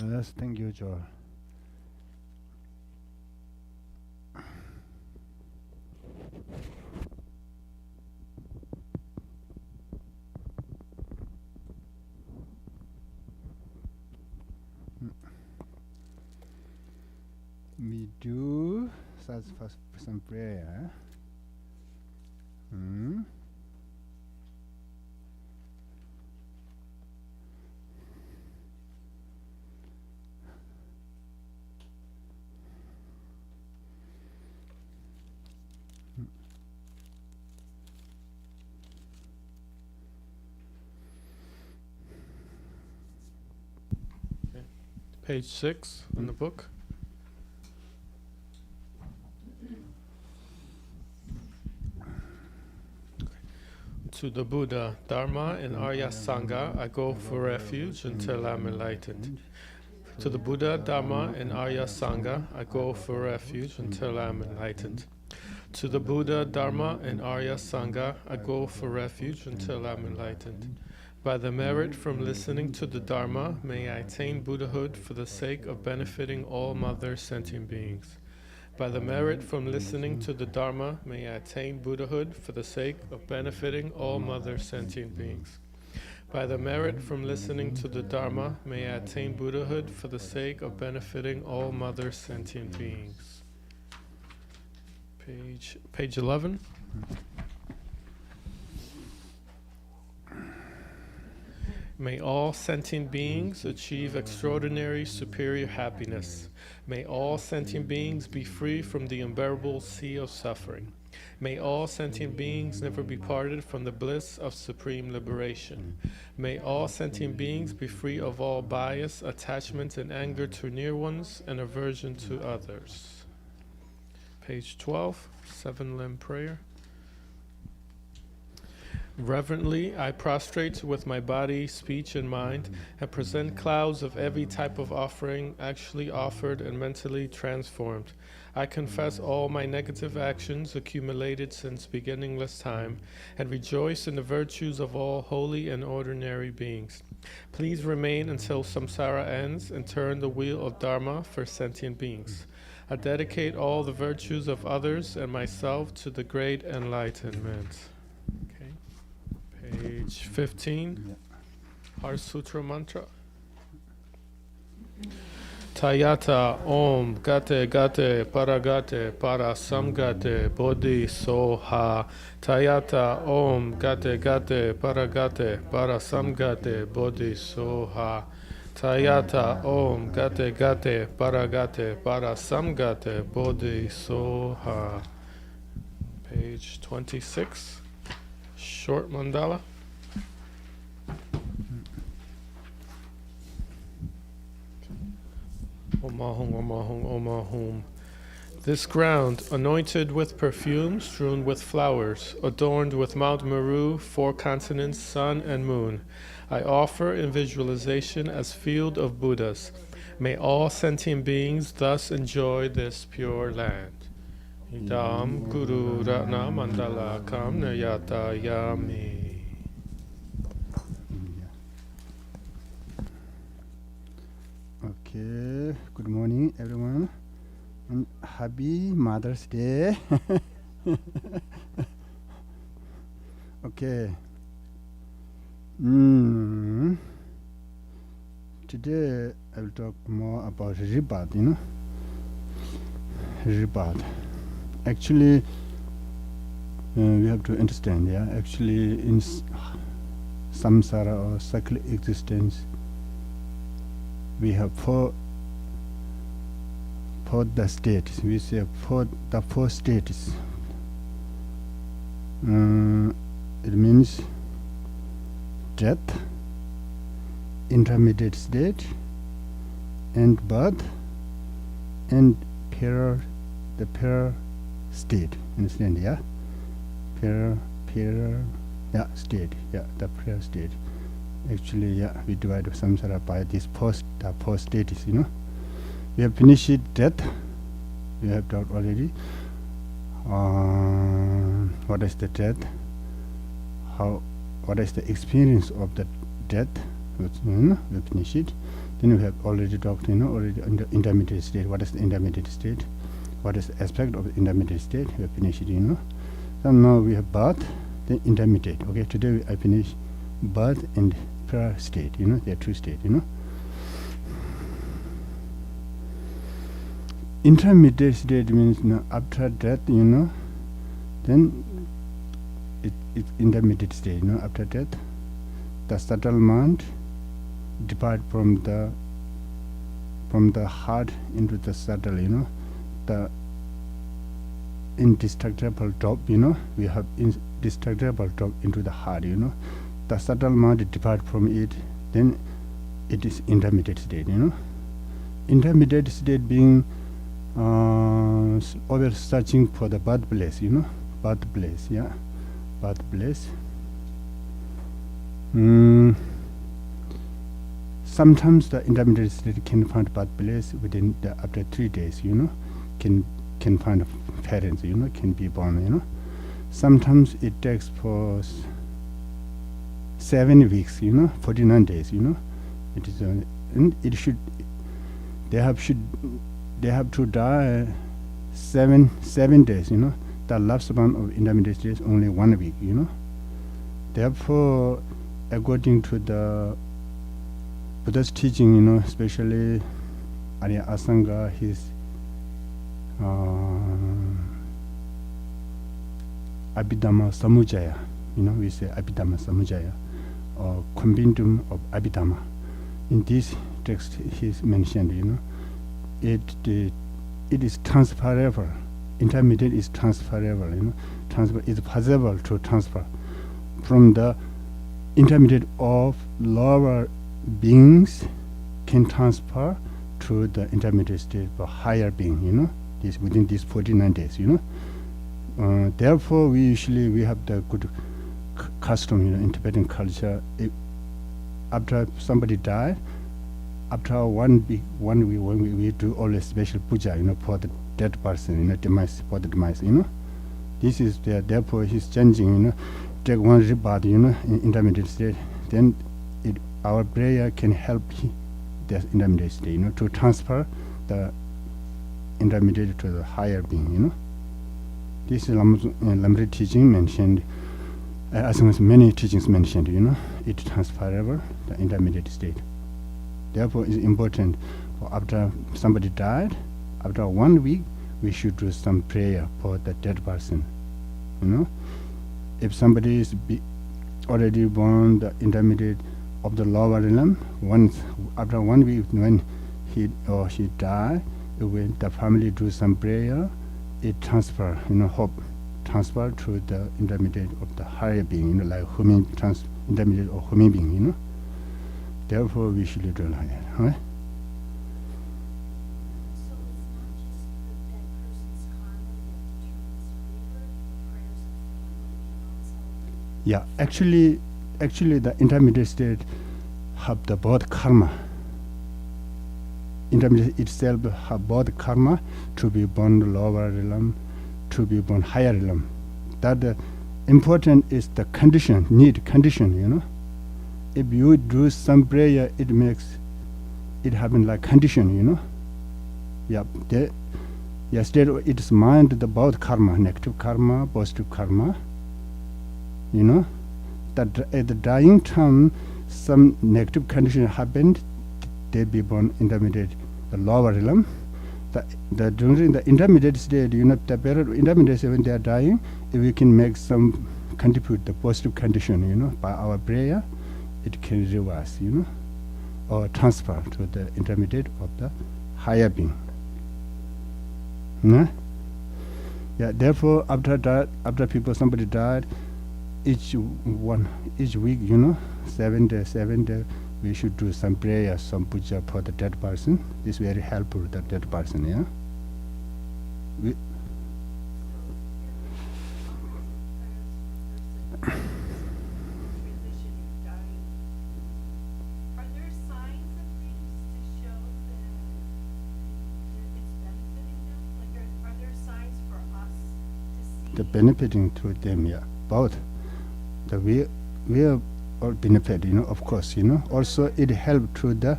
Yes, thank you, Joel. We do such first some prayer. Page 6 in the book. To the Buddha, Dharma, and Arya Sangha, I go for refuge until I'm enlightened. To the Buddha, Dharma, and Arya Sangha, I go for refuge until I'm enlightened. To the Buddha, Dharma, and Arya Sangha, I go for refuge until I'm enlightened. By the merit from listening to the Dharma, may I attain Buddhahood for the sake of benefiting all mother sentient beings. By the merit from listening to the Dharma, may I attain Buddhahood for the sake of benefiting all mother sentient beings. By the merit from listening to the Dharma, may I attain Buddhahood for the sake of benefiting all mother sentient beings. Page 11. May all sentient beings achieve extraordinary superior happiness. May all sentient beings be free from the unbearable sea of suffering. May all sentient beings never be parted from the bliss of supreme liberation. May all sentient beings be free of all bias, attachment, and anger to near ones, and aversion to others. Page 12, 7-limb prayer. Reverently, I prostrate with my body, speech, and mind, and present clouds of every type of offering actually offered and mentally transformed. I confess all my negative actions accumulated since beginningless time, and rejoice in the virtues of all holy and ordinary beings. Please remain until samsara ends and turn the wheel of Dharma for sentient beings. I dedicate all the virtues of others and myself to the great enlightenment. Page 15, Heart Sutra Mantra. Tayata Om Gate Gate Paragate Parasamgate Bodhi Soha. Tayata Om Gate Gate Paragate Parasamgate Bodhi Soha. Tayata Om Gate Gate Paragate Parasamgate Bodhi Soha. Page 26. Short mandala. Om Ahum, Om Ahum, Om Ahum. This ground, anointed with perfume, strewn with flowers, adorned with Mount Meru, 4 continents, sun and moon, I offer in visualization as field of Buddhas. May all sentient beings thus enjoy this pure land. Idam Guru Ratna Mandala Kam Nayata Yami. Okay, good morning, everyone, and happy Mother's Day. Okay. Today I will talk more about rebirth, Rebirth. Actually, we have to understand, actually in samsara or cyclic existence, we have four the states. We say the four states. It means death, intermediate state, and birth, and the prayer state. Understand? Prayer, state. The prayer state. Actually, we divide samsara by these four states. We have finished death. We have talked already. What is the death? What is the experience of the death? We finish it. Then we have already talked, already on the intermediate state. What is the intermediate state? What is the aspect of the intermediate state? We have finished it, So now we have birth, then intermediate. Okay, today I finish birth and prayer state, there are two states, Intermediate state means after death, then it's intermediate state, after death, the subtle mind depart from the heart into the subtle, the indestructible drop, we have indestructible drop into the heart, the subtle mind depart from it, then it is intermediate state, Intermediate state being always searching for the birthplace, birthplace, birthplace. Sometimes the intermediate state can find birthplace within after 3 days, can find parents, can be born, Sometimes it takes for 7 weeks, 49 days, It is and it should they have to die 7 days, The lifespan of intermediate state is only 1 week, Therefore, according to the Buddha's teaching, especially Arya Asanga, his Abhidhamma Samujaya, we say Abhidhamma Samujaya, or Compendium of Abhidhamma. In this text, he's mentioned, it is transferable. Intermediate is transferable, It's possible to transfer from the intermediate of lower beings can transfer to the intermediate state for higher being, this within these 49 days, Therefore, we have the good custom, in Tibetan culture. After somebody died, after 1 week, when we do always special puja, for the dead person, demise, for the demise, This is there. Therefore, he's changing, take 1 rebirth, in intermediate state. Then our prayer can help the intermediate state, to transfer the intermediate to the higher being, This is Lamri teaching mentioned, as many teachings mentioned, it's transferable, the intermediate state. Therefore, it's important for after somebody died, after 1 week, we should do some prayer for the dead person, If somebody is already born, the intermediate of the lower realm, after 1 week, when he or she die, when the family do some prayer, it transfer, hope transfer to the intermediate of the higher being, like intermediate of human being, Therefore, we should do like that, right? So it's not just that person's karma that determines rebirth, the prayers of family can also. Yeah, actually, the intermediate state have the both karma. Intermediate itself have both karma to be born lower realm, to be born higher realm. That important is the condition, condition, If you do some prayer, it makes it happen like condition, Yeah, state it's mind the both karma, negative karma, positive karma, That at the dying time, some negative condition happened, they be born intermediate, the lower realm. During the intermediate state, the period of intermediate state when they are dying, if we can make some contribute the positive condition, by our prayer, it can reverse, or transfer to the intermediate of the higher being. Yeah, therefore, after somebody died, each week, 7 days, we should do some prayer, some puja for the dead person. This is very helpful to the dead person, yeah. The benefiting to them, yeah, both. We are all benefit, of course, Also it help to the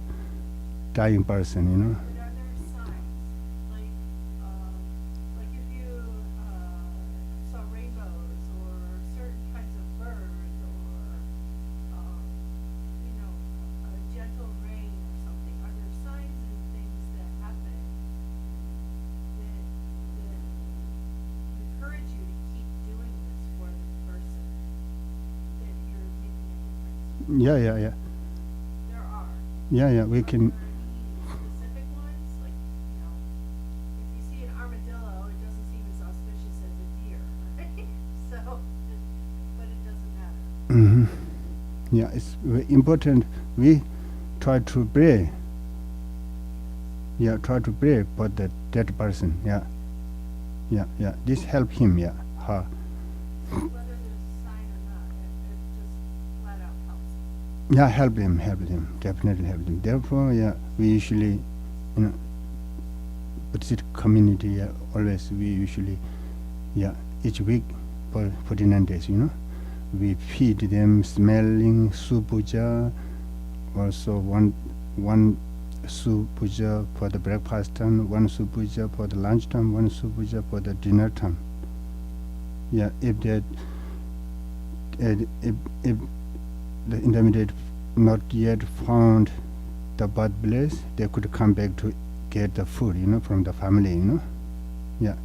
dying person, you know. But are there signs, like if you saw rainbows or certain kinds of birds or, you know, a gentle rain or something? Are there signs and things that happen that encourage you to keep doing this for this person, that you're making a difference? Yeah. There are. Yeah, we can. Are there any specific ones? Like, you know, if you see an armadillo, it doesn't seem as auspicious as a deer, right? So, but it doesn't matter. Hmm. Yeah, it's very important. We try to pray. Yeah, try to pray for that person. Yeah. This help him. Yeah, her. Whether there's a sign or not, it just flat out helps. Yeah, help him, definitely help him. Therefore, yeah, we usually, you know, Buddhist community, yeah, always we usually, yeah, each week for 49 days, you know, we feed them smelling supuja, also one supuja for the breakfast time, one supuja for the lunch time, one supuja for the dinner time. Yeah, if that, if the intermediate not yet found the birthplace, they could come back to get the food, you know, from the family, you know. Yeah.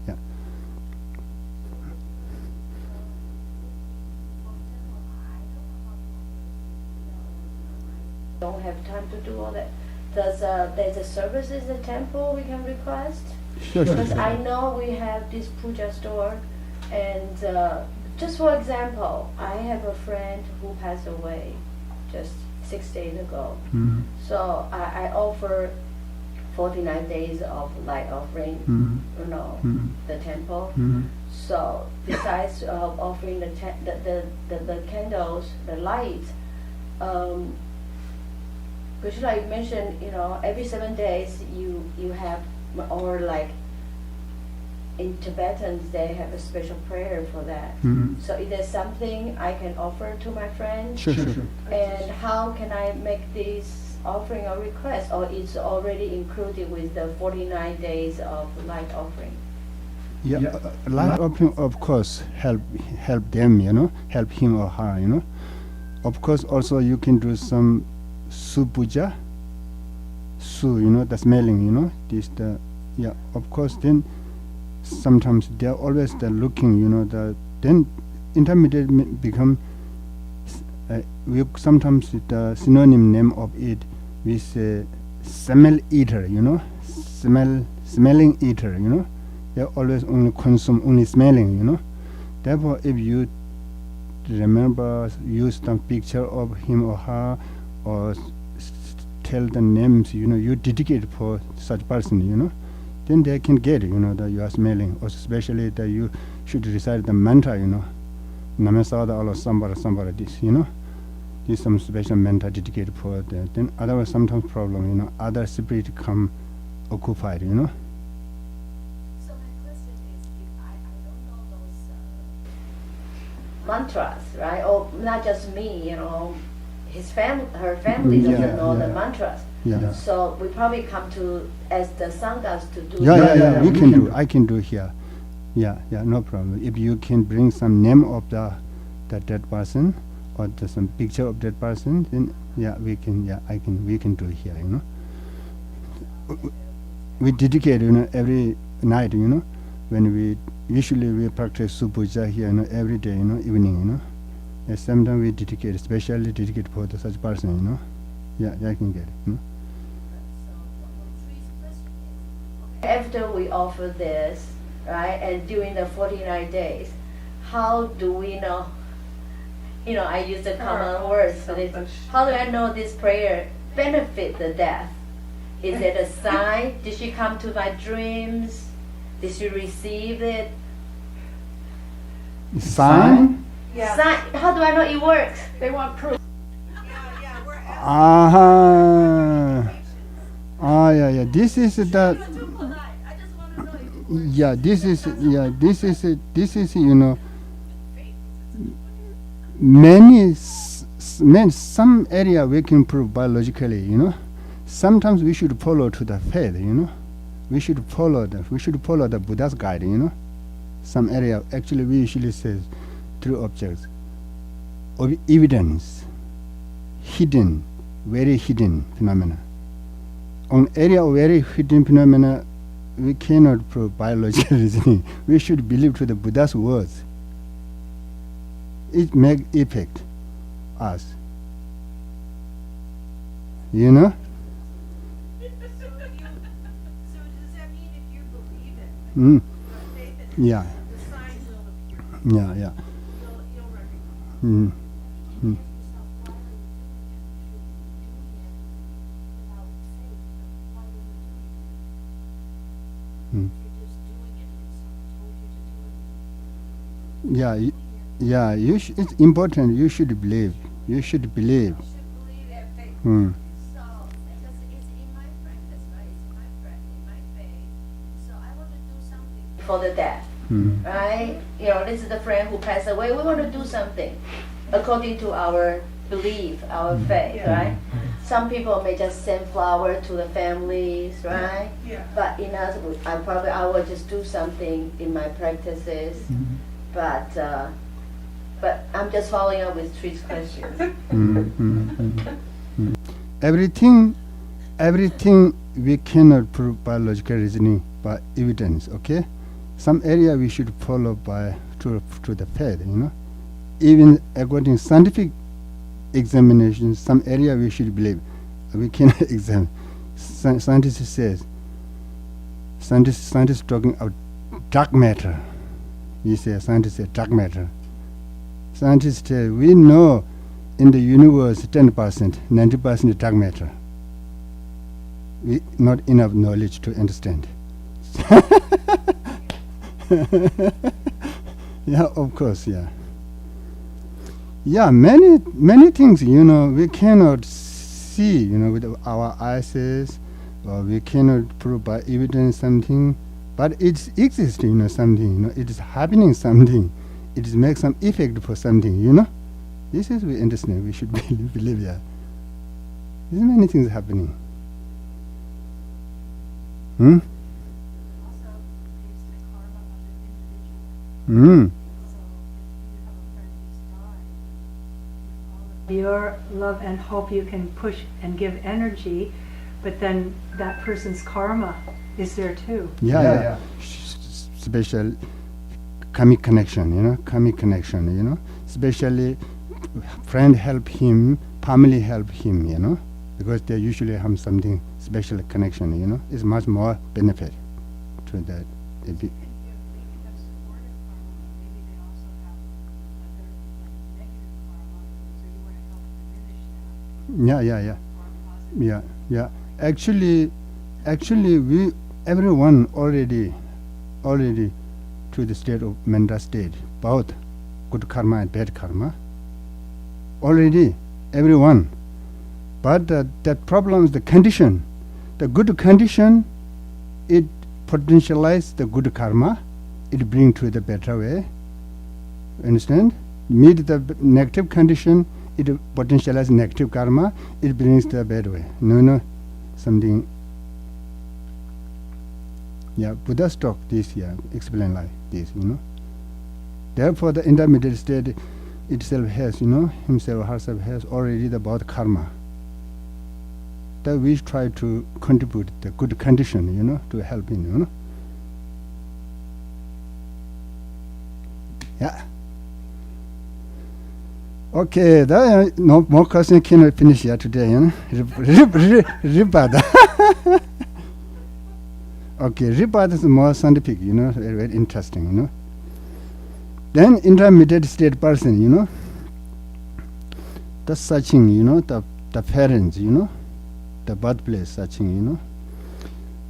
Don't have time to do all that. There's a service in the temple we can request? Sure. Because I know we have this puja store, and just for example, I have a friend who passed away just 6 days ago. Mm-hmm. So I offer 49 days of light offering, you know, the temple. So besides offering the candles, the lights, because like you mentioned, you know, every 7 days you have, or like in Tibetans they have a special prayer for that. So is there something I can offer to my friend? Sure. And how can I make this offering a request, or it's already included with the 49 days of light offering? Yeah, light offering, of course, help them, you know, help him or her, you know. Of course, also you can do some supuja, you know, the smelling, you know, yeah, of course, then sometimes they're always looking, you know, then intermediate become, we sometimes the synonym name of it, we say smell eater, you know, smelling eater, you know, they always only consume only smelling, you know. Therefore, if you remember, use some picture of him or her, or tell the names, you know, you dedicate for such person, you know, then they can get, you know, that you are smelling, or especially that you should recite the mantra, you know, Namasada or somebody this, you know, this some special mantra dedicated for that. Then otherwise sometimes problem, you know, other spirit come occupied, you know. So my question is, if I don't know those, Mantras, right? Or not just me, you know, her family doesn't know the mantras. Yeah. So we probably come to as the sanghas to do. Yeah. We can do. I can do here. Yeah. No problem. If you can bring some name of the dead person, or some picture of that person, then yeah, we can. Yeah, we can do here. You know, we dedicate, you know, every night. You know, when we usually practice supuja here, you know, every day. You know, evening. You know, and sometimes we dedicate, especially dedicate for such person. You know, yeah, I can get it. You know. After we offer this, right, and during the 49 days, how do we know? You know, I use the common words for this. How do I know this prayer benefit the death? Is it a sign? Did she come to my dreams? Did she receive it? Sign? Yeah. Sign. How do I know it works? They want proof. We're Yeah. This is the. Yeah, this is you know, many some area we can prove biologically, you know, sometimes we should follow to the faith, we should follow the Buddha's guide, some area. Actually we usually say through objects of evidence, hidden, very hidden phenomena. On area of very hidden phenomena, we cannot prove biological reasoning. We should believe to the Buddha's words. It make effect us. So does that mean if you believe it, Mm. your faith in it, Yeah. the sign will appear, Yeah. you'll recognize? Mm. Mm. Mm. Yeah, it's important. You should believe. You should believe. Mm. So, because it's in my practice, right? It's in my faith. So I want to do something for the dead, Mm. right? This is the friend who passed away. We want to do something according to our belief, our faith, Yeah. right? Some people may just send flower to the families, right? Yeah. But in us, I will just do something in my practices. But I'm just following up with Tri's questions. Everything we cannot prove by logical reasoning, by evidence. Okay, some area we should follow by to the faith. Even according to scientific examination, some area we should believe. We cannot examine. Scientists talking about dark matter. You say scientists say dark matter. Scientists say we know in the universe 10%, 90% dark matter. We not enough knowledge to understand. Yeah, of course, yeah. Yeah, many things, we cannot see, with our eyes, or we cannot prove by evidence something, but it exists, something, it is happening something, it is make some effect for something, This is we understand, we should believe, yeah. There's many things happening. Hmm? Also, it's the karma of the individual. Hmm. So if you have a friend who's died, with all of your love and hope, you can push and give energy, but then that person's karma is there too. Yeah. Special karmic connection, Especially friend help him, family help him, because they usually have something special connection, It's much more benefit to that. They can have supportive karma, but maybe they also have other negative karma, so you want to help diminish that. Yeah. Or positive. Yeah. Actually, we everyone already to the state of mental state, both good karma and bad karma. Already, everyone. But that problem is the condition. The good condition, it potentializes the good karma. It brings to the better way. Understand? Meet the negative condition, it potentializes negative karma. It brings the bad way. No, something. Yeah, Buddha's talk this, explain like this, Therefore, the intermediate state itself has, himself, herself has already the both karma. That we try to contribute the good condition, to help him, Yeah. Okay, no more question cannot finish here today, Rebirth. Okay, rebirth is more scientific, very, very interesting, Then intermediate state person, the searching, the parents, the birthplace searching,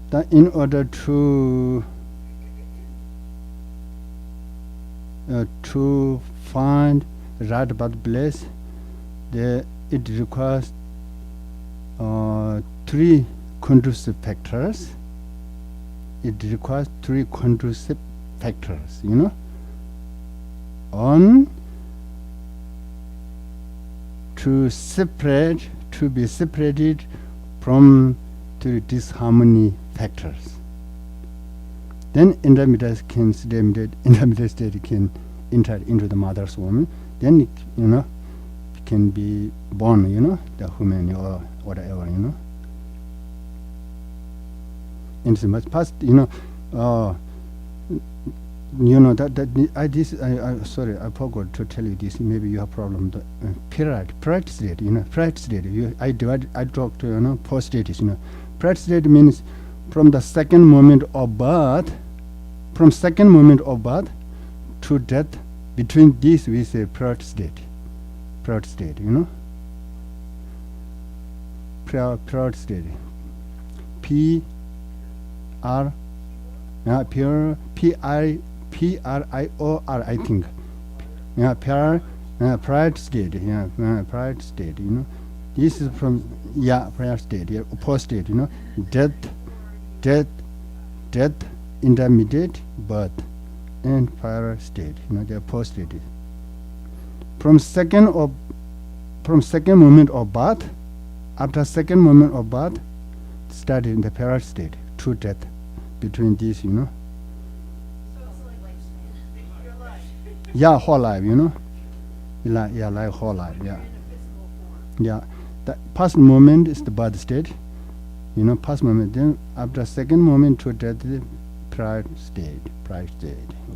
that in order to find right birthplace, it requires 3 conducive factors. It requires 3 conducive factors, On to be separated from to disharmony factors. Then intermediate state can enter into the mother's womb. Then it, can be born, the human or whatever, In so much past, sorry, I forgot to tell you this. Maybe you have problem. The period state, period state. I talked to post states. Period state means from the second moment of birth, to death. Between this, we say period state. Period state, Period state. P-R-I-O-R, I think. Period state. Period state. This is from period state. Post state. Death, intermediate, birth, and period state. They are post state. From second moment of birth, after second moment of birth, start in the period state to death. Between these, So it's like your life. Yeah, whole life, like whole life, yeah. In a physical form. Yeah, the past moment is the birth state, past moment. Then after second moment to death, the period state,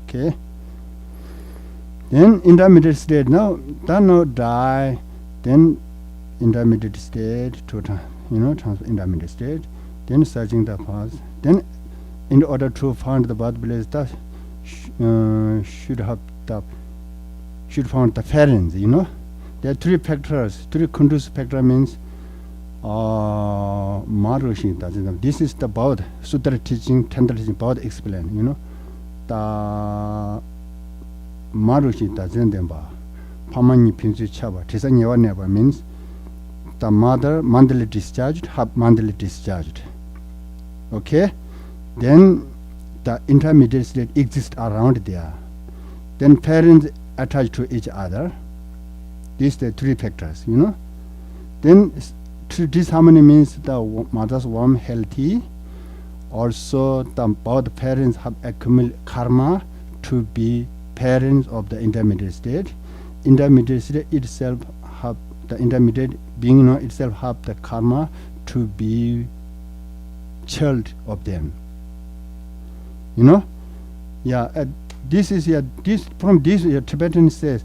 okay. Then intermediate state. Now die. Then intermediate state to intermediate state. Then searching the past. Then, in order to find the birthplace, that should find the parents. There are three factors. Three conducive factor means Marushi. This is the Buddha Sutra teaching, Tantra teaching. Buddha explain. The Marushi doesn't Pamani Pinsu Chaba. Tisanyewa never means the mother monthly discharged, half monthly discharged. Okay? Then the intermediate state exists around there. Then parents attach to each other. These are the three factors, Then disharmony means the mother's womb healthy. Also, both parents have accumulated karma to be parents of the intermediate state. Intermediate state itself have the intermediate being itself have the karma to be child of them. This is from this Tibetan says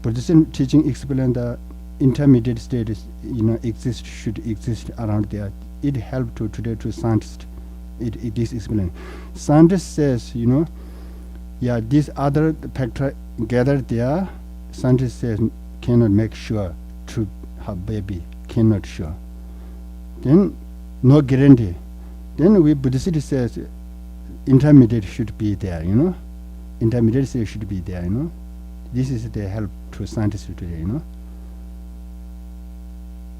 Buddhism teaching explain the intermediate state is, should exist around there. It helped today to scientists. It is explained. Scientist says, this other factor gathered there. Scientist says cannot make sure to have baby, cannot sure. Then no guarantee. Then Buddhist says intermediate should be there, Intermediate state should be there, This is the help to scientists today,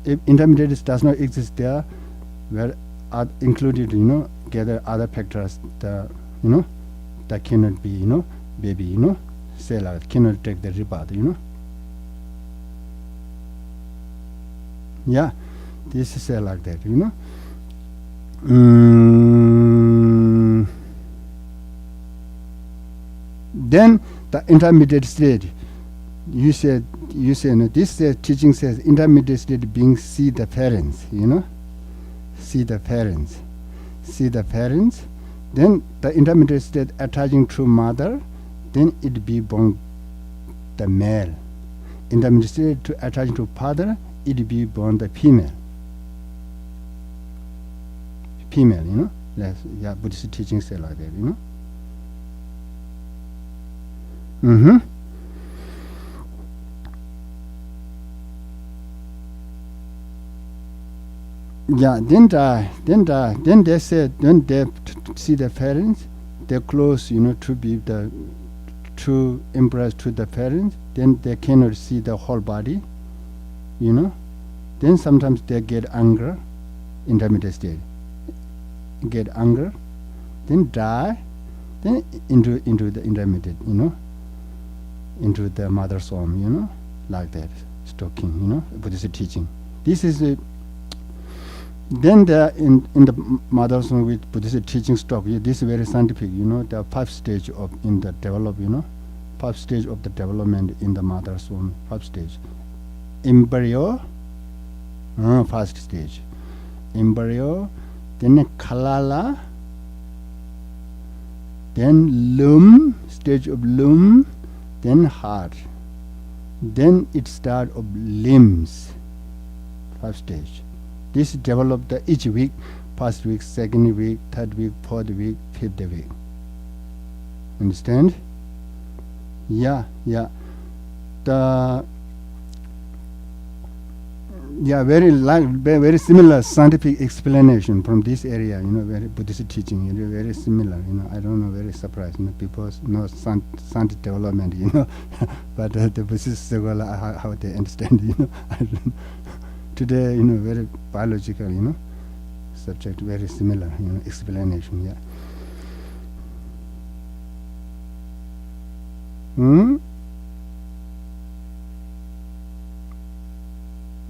If intermediate does not exist there, where are included, gather other factors, that cannot be, baby, cell cannot take the rebirth, Yeah, this is like that, Then the intermediate state, you said this teaching says intermediate state being see the parents, see the parents. Then the intermediate state attaching to mother, then it be born the male. Intermediate state to attaching to father, it be born the female. Buddhist teaching say like that, Then they said, then they see the parents, they're close, to be the true embrace to the parents, then they cannot see the whole body, Then sometimes they get anger, intermediate state. Get anger, then die, then into the intermediate, into the mother's womb, like that, stalking, Buddhist teaching. This is Then there in the mother's womb with Buddhist teaching stock, this is very scientific, there are 5 stages of in the develop, 5 stage of the development in the mother's womb, 5 stage. Embryo, first stage. Embryo, then kalala, then loom, stage of loom, then heart. Then it start of limbs, 5 stage. This developed each week, first week, second week, third week, fourth week, fifth week. Understand? Yeah. Very similar scientific explanation from this area, very Buddhist teaching, very similar, I don't know, very surprised, people know scientific development, but the Buddhist how they understand, I don't know. Today, very biological, subject, very similar, explanation, yeah.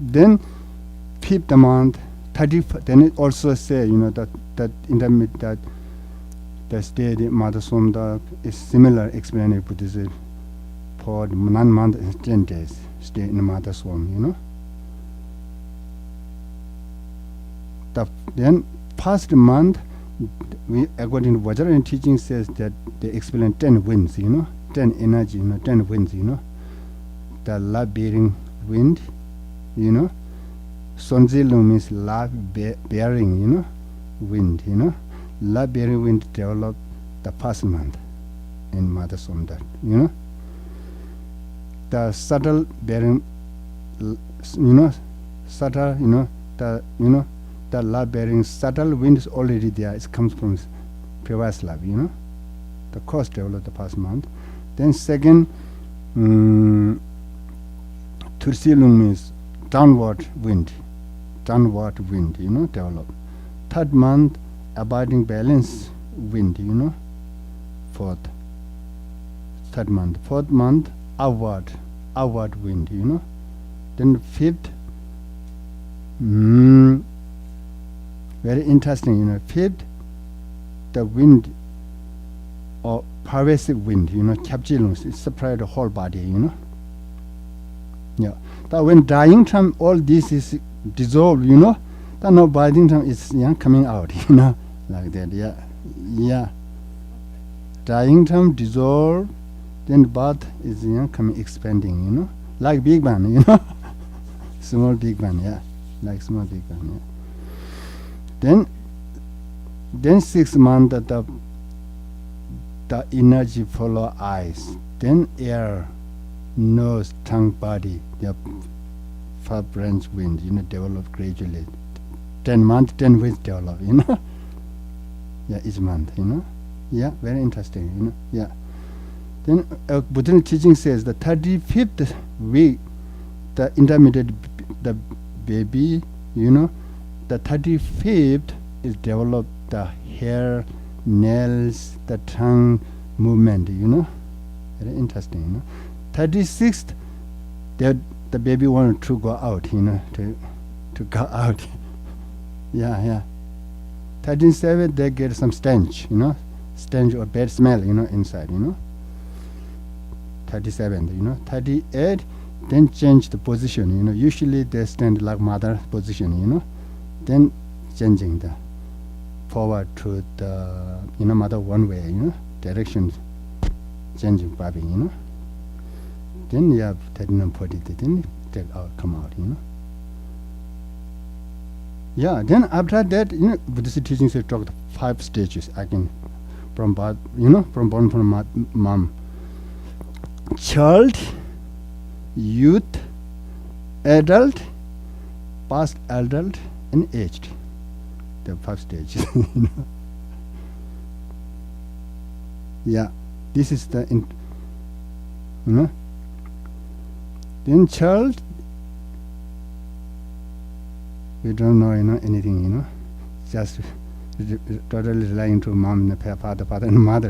Then 5th month, 30th, then it also say, that in the mid that the stay the mother's womb is similar explanation Buddhism for 9 months and 10 days stay in the mother's womb, Then first month, we according to Vajrayana teaching says that they explain 10 winds, 10 energy, 10 winds, the love-bearing wind, Sonzilu means love-bearing, wind, love-bearing wind developed the first month in mother's womb, the subtle bearing, subtle, the love-bearing subtle wind is already there. It comes from previous love, The cause developed the past month. Then second, Tursilung means downward wind, develop. Third month, abiding balance wind, Third month. Fourth month, outward wind, Then fifth, very interesting, fifth, the wind or pervasive wind, capchilungs, it spread the whole body, Yeah. But when dying time, all this is dissolved, then no dying time is coming out, like that, yeah. Dying time dissolved, then birth is coming expanding, like Big Bang, small Big Bang, yeah, like small Big Bang, yeah. Then 6 months the energy follow eyes, then air, nose, tongue, body, the 5 branch wind, develop gradually. 10 months, 10 winds develop, Yeah, each month, Yeah, very interesting, Yeah. Then Buddhist teaching says the 35th week, the intermediate, the baby, the 35th is developed the hair, nails, the tongue movement, Very interesting, 36th, the baby wanted to go out, to go out. Yeah. 37th, they get some stench, stench or bad smell, inside, 37th, 38th, then change the position, usually they stand like mother position, then changing the forward to the mother one way, direction changing body, Then you have 39, 40, then take out, come out, Yeah, then after that, Buddhist teachings they talk 5 stages again, from birth, from born from mom. Child, youth, adult, past adult, and aged. The 5 stages. Yeah, this is the Then child, we don't know anything, just totally relying to mom, father, and mother,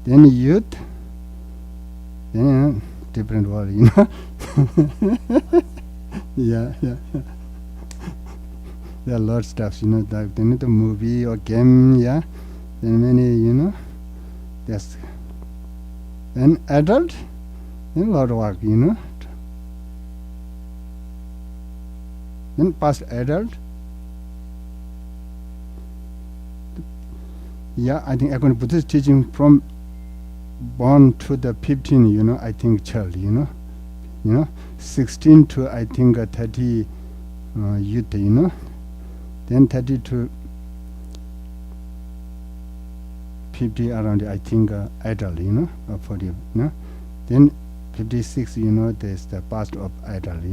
Then youth, then different world, Yeah. There are a lot of stuff, like the movie or game, yeah. Then many, there's an adult, then a lot of work, Then past adult, yeah, I think according to Buddhist teaching, from born to the 15, I think child, 16 to I think 30 youth, then 30 to 50 around, I think adult, or 40, then 56, there's the past of adult,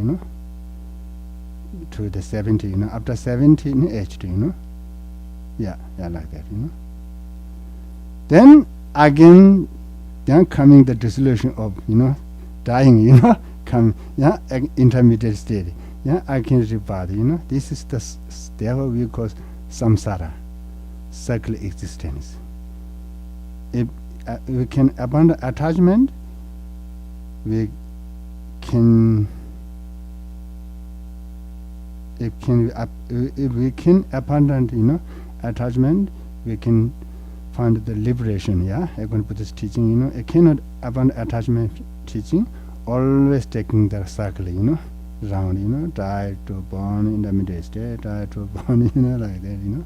to the 70, after 70 aged, yeah, like that, Then again, then coming the dissolution of, dying, come, yeah, intermediate state, yeah, again rebirth, this is the therefore we call samsara, cycle existence. If we can abandon attachment, we can. If we can abandon, attachment, we can find the liberation. Yeah, according to Buddhist teaching, I cannot abandon attachment teaching. Always taking the cycle, round, die to born in the middle state, die to born, like that,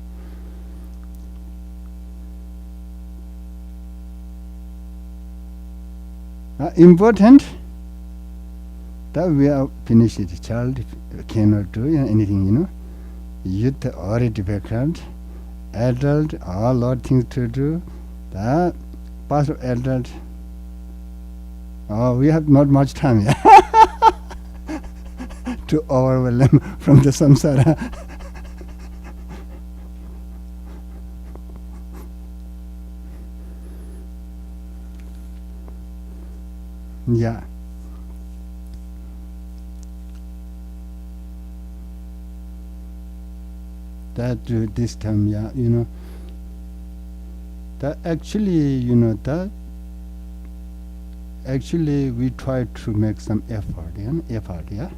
Important that we are finished. The child cannot do anything, Youth already difficult. Adult, a lot of things to do. The past of adult, we have not much time to overwhelm from the samsara. Yeah. That this time, yeah, that actually, that actually we try to make some effort, yeah.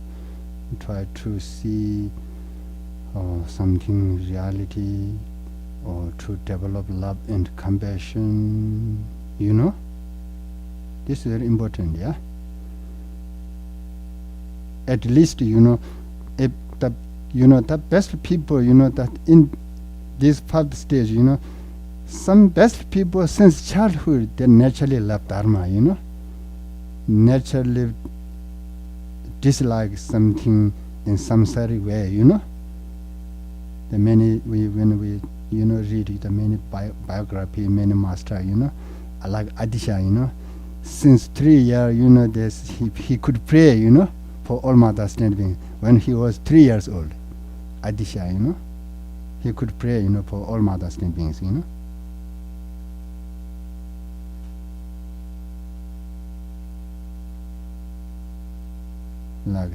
We try to see something reality, or to develop love and compassion, This is very important, yeah. At least, if the best people, that in this first stage, some best people since childhood, they naturally love Dharma, naturally dislike something in some certain way, The many, when we, read the many biography, many master, like Adisha, since 3 years, he could pray, for all mother standing. When he was 3 years old, Adisha, he could pray, for all mother beings, Like,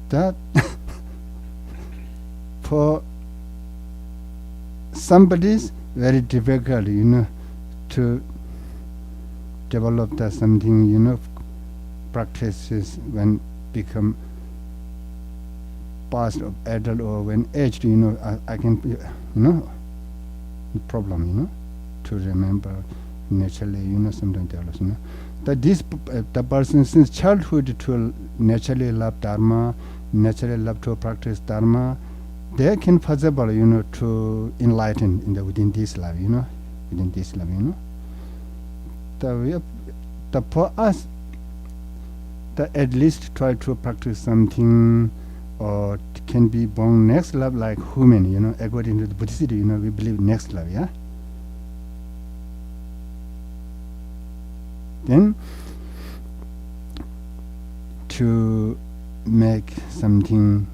that for somebody's very difficult, to develop that something, practices when become past of adult or when aged, I can, the problem, to remember naturally, sometimes develops, that this the person since childhood to naturally love Dharma, naturally love to practice Dharma, they can possible, to enlighten in within this life, within this life, The for us, that at least try to practice something, or can be born next life like human, according to the Buddhist, we believe next life, yeah. Then to make something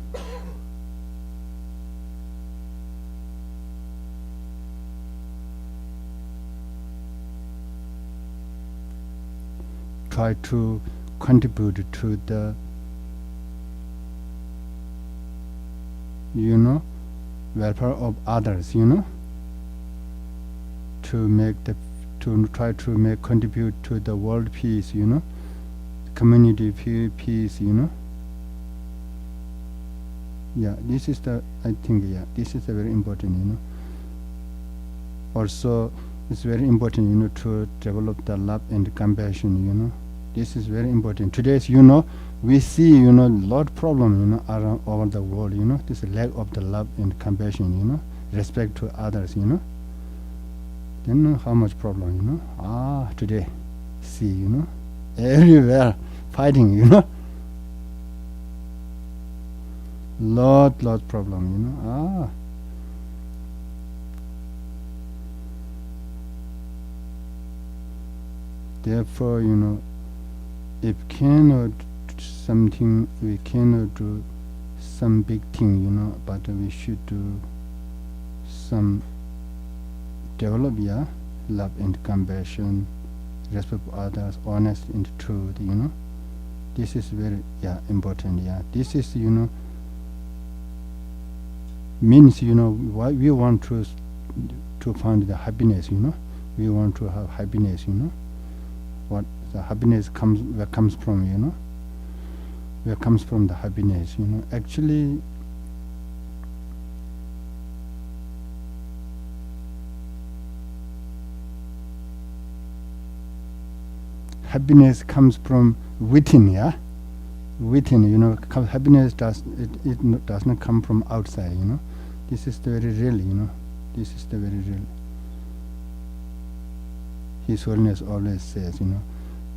try to contribute to the welfare of others, to try to contribute to the world peace, community peace, Yeah, this is the, I think, yeah, this is a very important, Also, it's very important, to develop the love and compassion, This is very important. Today's, we see, lot problem, around over the world, this lack of the love and compassion, respect to others, Then how much problem, today, see, everywhere fighting, lot problem, Therefore, if cannot something, we cannot do some big thing, but we should do some develop, love and compassion, respect for others, honest and truth, This is very, important, This is, means, why we want to find the happiness, We want to have happiness, What the happiness comes from, Where comes from the happiness, Actually, happiness comes from within, Within, happiness does not come from outside, This is the very real, This is the very real. His Holiness always says,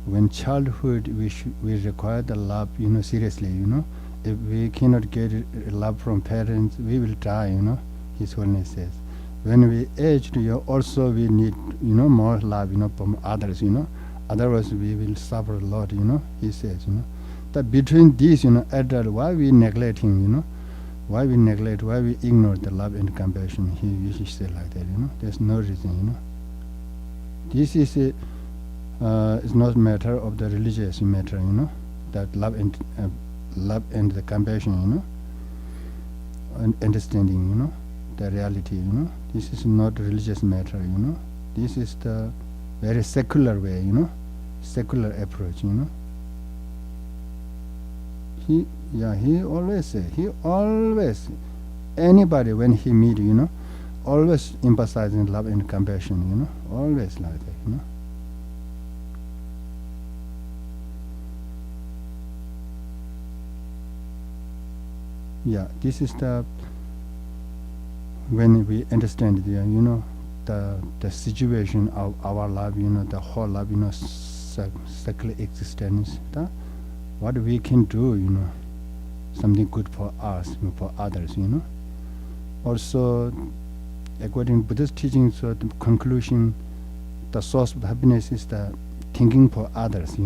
when childhood we require the love, seriously, If we cannot get love from parents, we will die, His Holiness says. When we aged, also we need, more love, from others, Otherwise we will suffer a lot, He says, That between these, adult, why we neglecting, why we neglect, why we ignore the love and compassion, he usually say like that, There's no reason, This is it's not matter of the religious matter, that love and the compassion, and understanding, the reality, This is not religious matter, This is the very secular way, secular approach, He always say, anybody when he meet, always emphasizing love and compassion, always like that, This is the, when we understand the situation of our life, the whole life, secular existence, what we can do, something good for us, for others, Also, according to Buddhist teachings, so the conclusion, the source of happiness is the thinking for others,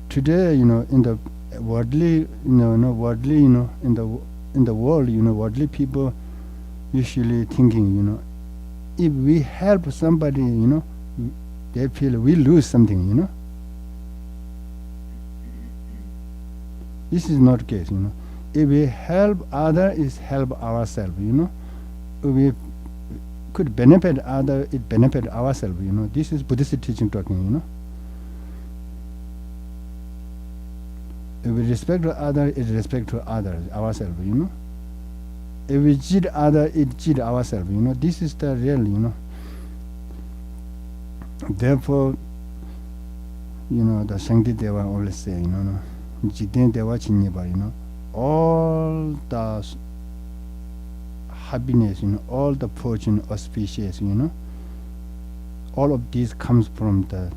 Today, in the worldly, worldly, in the world, worldly people usually thinking, if we help somebody, they feel we lose something, This is not the case, If we help others, is help ourselves, If we could benefit others, it benefit ourselves, This is Buddhist teaching talking, If we respect others, it respect to others, ourselves, If we cheat others, it cheat ourselves, This is the real, Therefore, the Sankti Deva always say, Jiten Deva Chinyeba, all the happiness, all the fortune, auspicious, all of these comes from the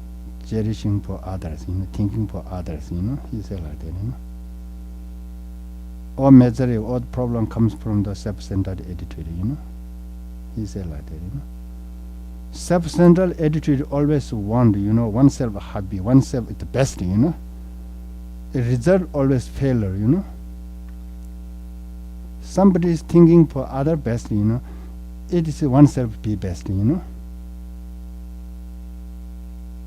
cherishing for others, thinking for others, he said like that, All misery, all problem comes from the self-centered attitude, He said like that, Self-centered attitude always want, oneself happy, oneself is the best, The result always failure, Somebody is thinking for other best, it is oneself be best,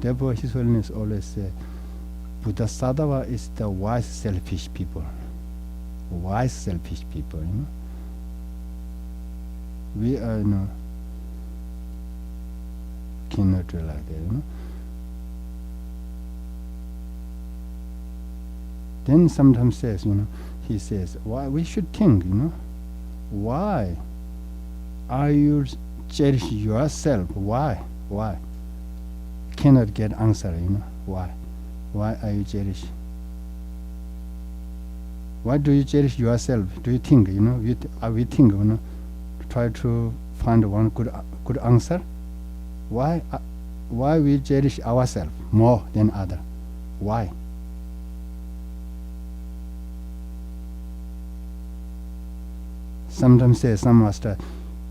Therefore, His Holiness always say, Buddha Sadhava is the wise selfish people. Wise selfish people, We are, cannot do like that, Then sometimes says, he says, why we should think, why are you cherish yourself? Why? Cannot get answer, why? Why are you cherish? Why do you cherish yourself? Do you think, we think, try to find one good answer? Why we cherish ourselves more than other? Why? Sometimes say some master,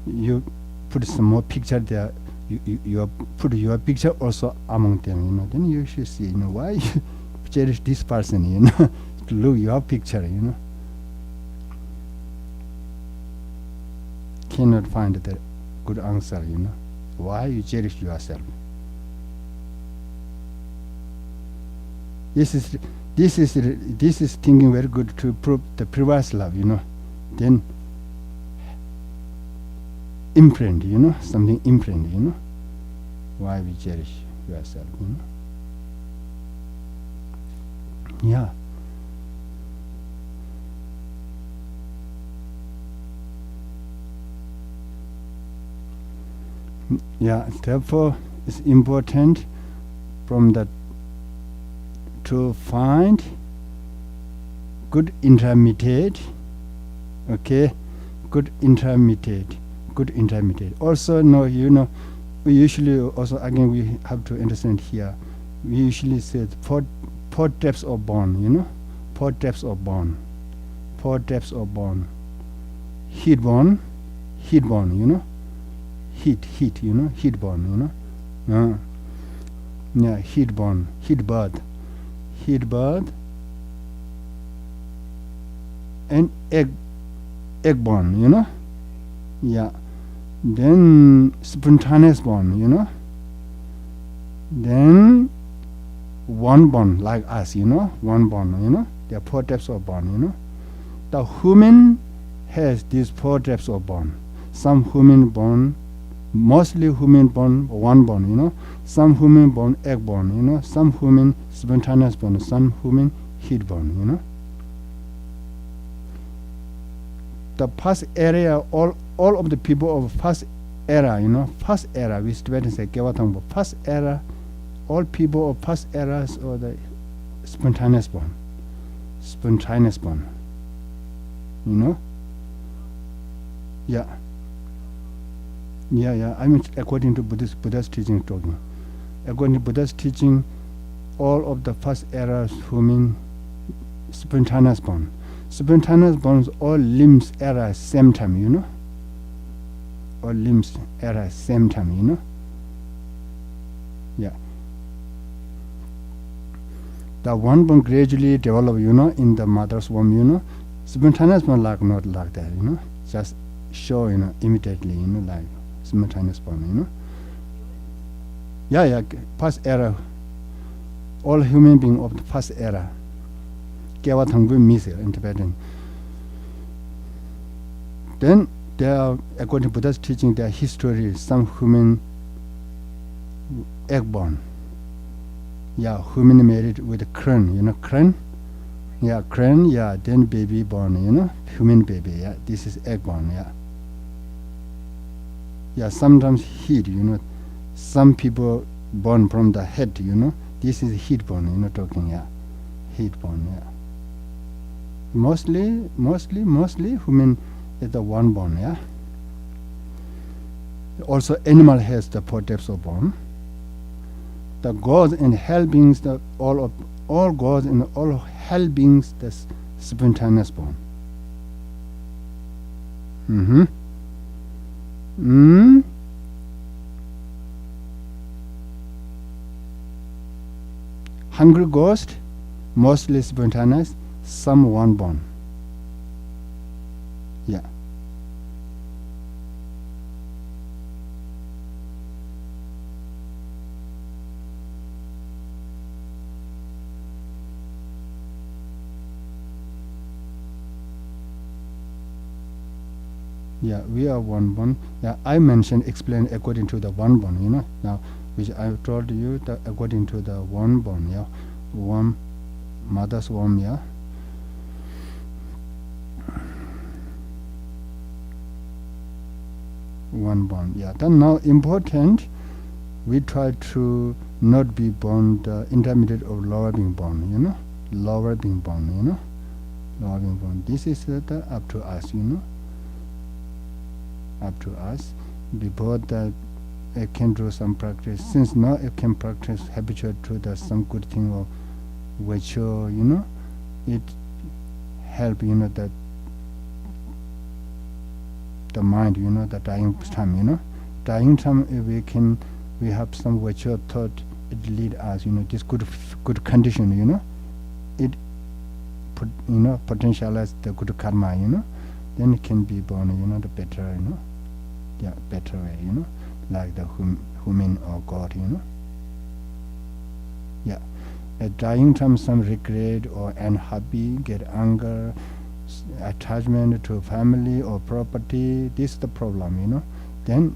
you put some more picture there. You put your picture also among them. Then you should see, why you cherish this person. To look your picture. Cannot find the good answer. Why you cherish yourself? This is thinking very good to prove the previous love. Then imprint, something imprint, why we cherish yourself, Yeah. Yeah, therefore it's important from that to find good intermediate, okay, good intermediate. Also, we usually also, again, we have to understand here, we usually say four depths of bond, four depths of bond. Heat bond, heat bond, heat bond, yeah, heat bond, heat birth, and egg bond, yeah. Then spontaneous bond, then one bond like us, one bond, there are four types of bond, The human has these four types of bond. Some human bond, mostly human bond, one bond, Some human bond, egg bond, Some human spontaneous bond, some human heat bond, The past area, all of the people of past era, past era, we student say past era, all people of past eras or the spontaneous bond, yeah. I mean, according to Buddha's teaching, talking. According to Buddha's teaching, all of the past eras human spontaneous bond. Spontaneous bonds, all limbs era same time, All limbs era same time, Yeah. The one bond gradually develop, in the mother's womb, Spontaneous bond like not like that, Just show, immediately, like spontaneous bond, Yeah, past era. All human beings of the past era. In Tibetan. Then there are, according to Buddha's teaching, their history, some human egg born. Yeah, human married with a crane, crane? Yeah, crane, yeah, then baby born, human baby, yeah, this is egg born, yeah. Yeah, sometimes heat, some people born from the head, this is heat born, talking, yeah, heat born, yeah. Mostly human is the one bone, yeah. Also animal has the four types of bone. The gods and hell beings, all gods and all hell beings, the spontaneous bone. Hungry ghost, mostly spontaneous, some one bone. Yeah. Yeah, we are one bone. Yeah, I mentioned, explain according to the one bone, now, which I told you that according to the one bone, yeah, one mother's womb, yeah, one born. Yeah, then now important, we try to not be born the intermediate of lower being born, you know, lower being born, you know, lower being born. This is up to us, you know, up to us. Before that, I can do some practice. Since now I can practice habitual to the some good thing or which you know, it help, you know, that the mind, you know, the dying time, you know, dying time, if we have some virtual thought, it lead us, you know, this good condition, you know, it put, you know, potentialize the good karma, you know, then it can be born, you know, the better, you know, yeah, better way, you know, like the human or God, you know, yeah. At dying time, some regret or unhappy, get anger, attachment to family or property, this is the problem, you know, then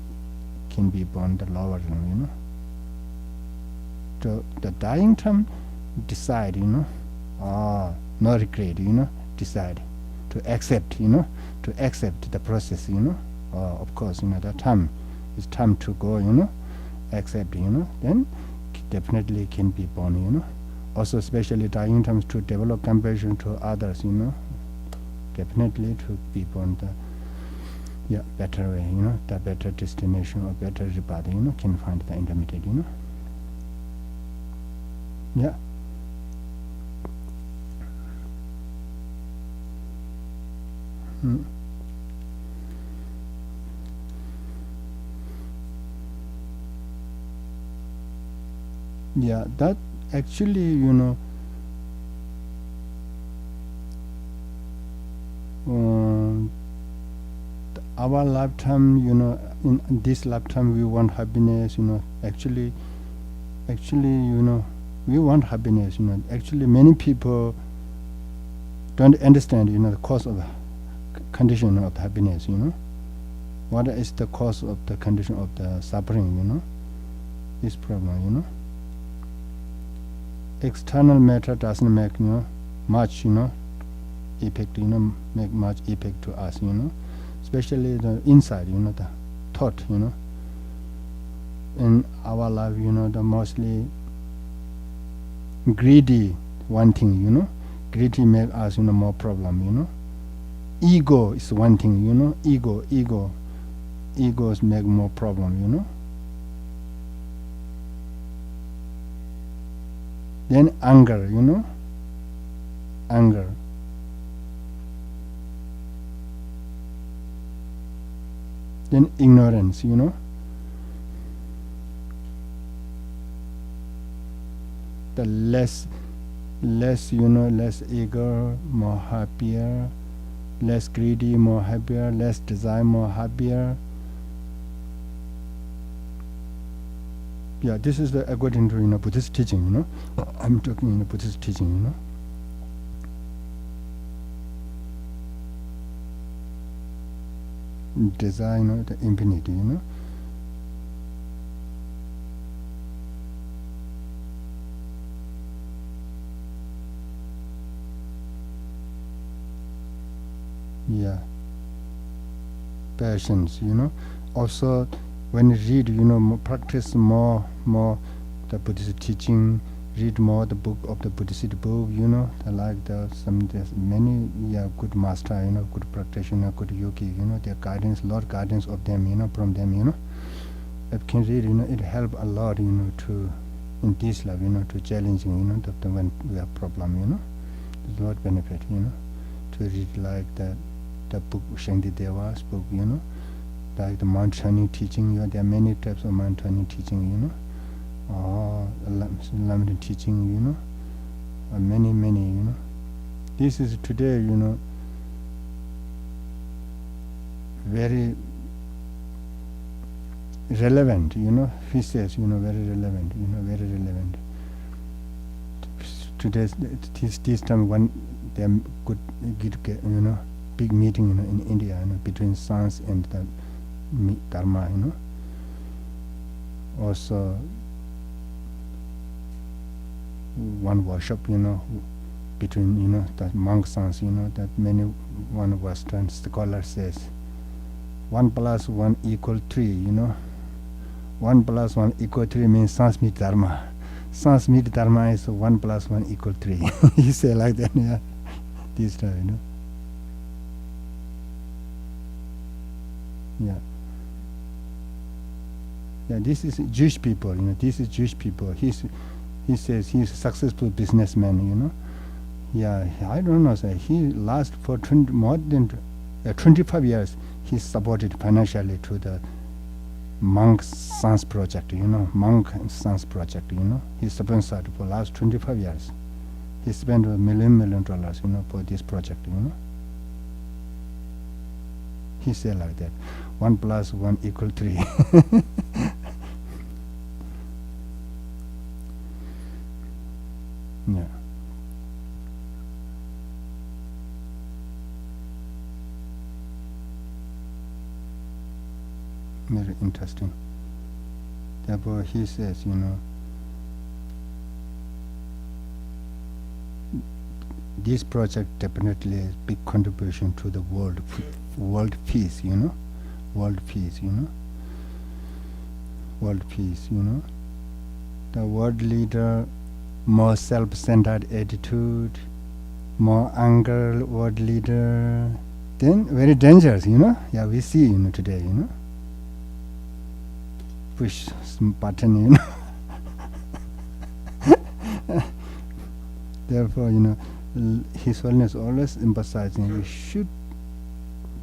can be born the lower, you know. So the dying time, decide, you know, no regret, you know, decide to accept, you know, to accept the process, you know. Of course, you know, the time is time to go, you know, accept, you know, then definitely can be born, you know. Also, especially dying times, to develop compassion to others, you know, definitely to be born the better way, you know, the better destination or better rebirth, you know, can find the intermediate, you know. Yeah. Yeah, that actually, you know, our lifetime, you know, in this lifetime we want happiness, you know, actually, you know, we want happiness, you know, actually many people don't understand, you know, the cause of condition of happiness, you know, what is the cause of the condition of the suffering, you know, this problem, you know. External matter doesn't make, you know, much, you know, effect, you know, make much effect to us, you know, especially the inside, you know, the thought, you know, in our life, you know, the mostly greedy one thing, you know, greedy make us, you know, more problem, you know. Ego is one thing, you know, egos make more problem, you know. Then anger, you know, anger. Then ignorance, you know. The less, you know, less eager, more happier, less greedy, more happier, less desire, more happier. Yeah, this is the according to, you know, Buddhist teaching, you know. I'm talking in the Buddhist teaching, you know. Desire, you know, the infinity, you know. Yeah. Passions, you know. Also, when you read, you know, practice more the Buddhist teaching, read more the book of the Buddhist book, you know, like there's many good master, you know, good practitioner, good yogi, you know, their guidance, lot guidance of them, you know, from them, you know. If can read, you know, it help a lot, you know, to in this life, you know, to challenging, you know, the when we have problem, you know, there's a lot benefit, you know, to read like the book Shangdi Deva's book, you know, like the mountaineering teaching, you know, there are many types of mountaineering teaching, you know. Limited teaching, you know, many, you know. This is today, you know, very relevant, you know. He says, you know, very relevant, you know, very relevant. Today's this time when they good, you know, big meeting, you know, in India, you know, between science and the Dharma, you know. Also, one workshop, you know, between, you know, the monk sons, you know, that many one Western scholar says 1 plus 1 equal 3, 1 plus 1 equal 3 means Sanskrit Dharma. Sanskrit Dharma is 1 plus 1 equal 3. He say like that, yeah. This time, Yeah. Yeah, this is Jewish people, this is Jewish people. He says he's a successful businessman, Yeah, I don't know, sir. He last for more than 25 years, he supported financially to the monk sons project, monk sons project, He sponsored for last 25 years. He spent $1 million, for this project, He said like that, 1 plus 1 equal 3. Yeah. Very interesting. Therefore, he says, this project definitely is big contribution to the world peace, world peace, world peace, The world leader, more self-centered attitude, more anger, world leader, then very dangerous, Yeah, we see, today, Push some button, Therefore, His Holiness always emphasizing we should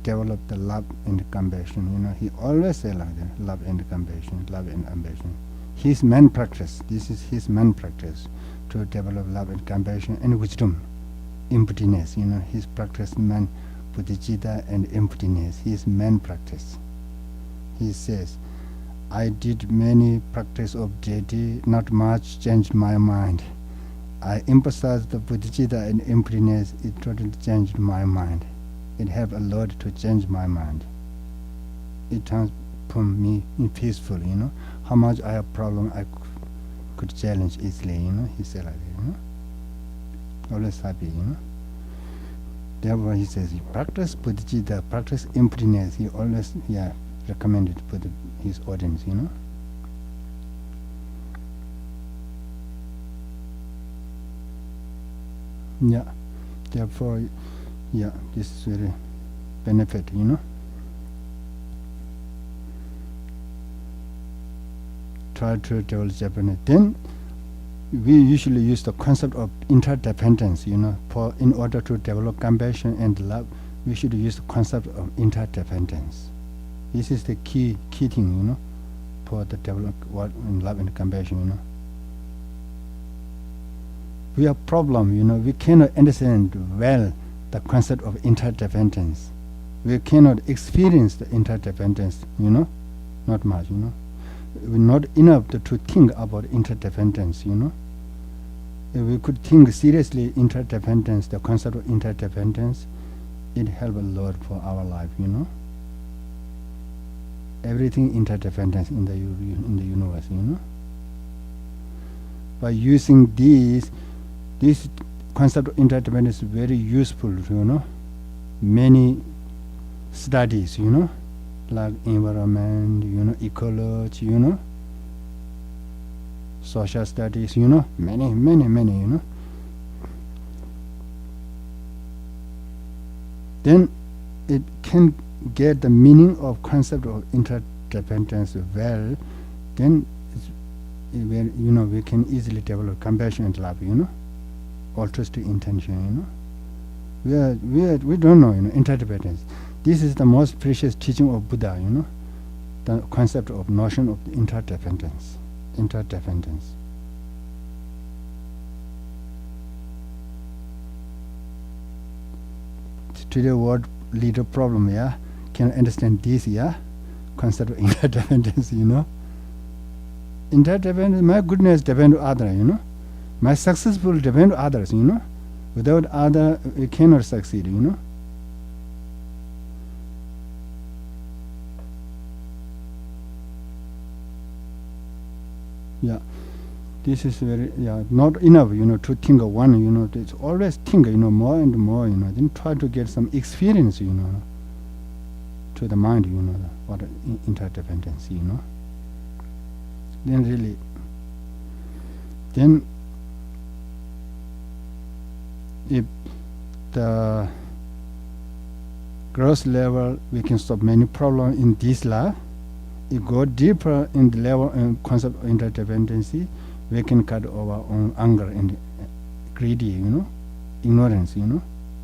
develop the love and compassion. He always say like that, love and compassion, love and compassion. His main practice, this is his main practice, to develop love and compassion and wisdom, emptiness. His practice man bodhicitta and emptiness. His main practice. He says, I did many practice of deity, not much changed my mind. I emphasized the bodhicitta and emptiness, it totally changed my mind. It helped a lot to change my mind. It transformed me in peaceful, How much I have problem I could challenge easily, He said like that, Always happy, Therefore he says, he practice bodhicitta, practice emptiness. He always, recommended for his audience, Yeah, therefore, this is very benefit, Try to develop Japanese. Then we usually use the concept of interdependence, in order to develop compassion and love, we should use the concept of interdependence. This is the key thing, for the development in love and compassion, We have problem, we cannot understand well the concept of interdependence. We cannot experience the interdependence, not much, We're not enough to think about interdependence, If we could think seriously interdependence, the concept of interdependence, it help a lot for our life, Everything interdependence in the universe, By using this concept of interdependence is very useful, Many studies, like environment, ecology, social studies, many, Then it can get the meaning of concept of interdependence well, then we can easily develop compassion and love, altruistic intention, we don't know, interdependence. This is the most precious teaching of Buddha, the concept of notion of interdependence. Today, world leader problem, can understand this, concept of interdependence, Interdependence, my goodness depend on other, my successful depend on others, Without other, we cannot succeed, This is very, not enough, to think of one, it's always think, more and more, then try to get some experience, to the mind, what interdependency, Then really, then if the gross level, we can solve many problems in this life. If go deeper in the level and concept of interdependency, we can cut our own anger and greedy, ignorance,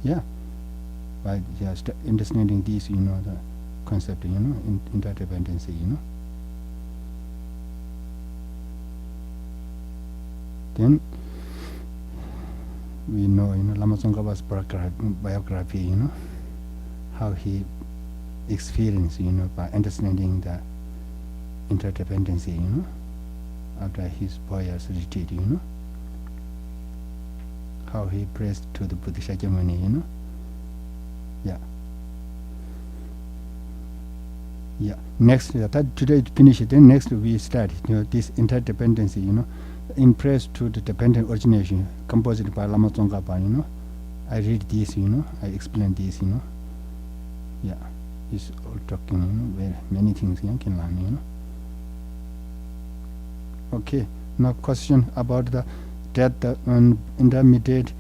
yeah. By just understanding this, the concept, interdependency, Then we know, Lama Tsongkhapa's biography, how he experienced, by understanding the interdependency, after his 4 years retreat, how he praised to the Buddha Shakyamuni, yeah. Yeah. Next, today finish it. Then next we start, this interdependency, in praise to the dependent origination, composed by Lama Tsongkhapa, I read this, I explain this, yeah. He's all talking, where many things you can learn, Okay. Now question about the death and intermediate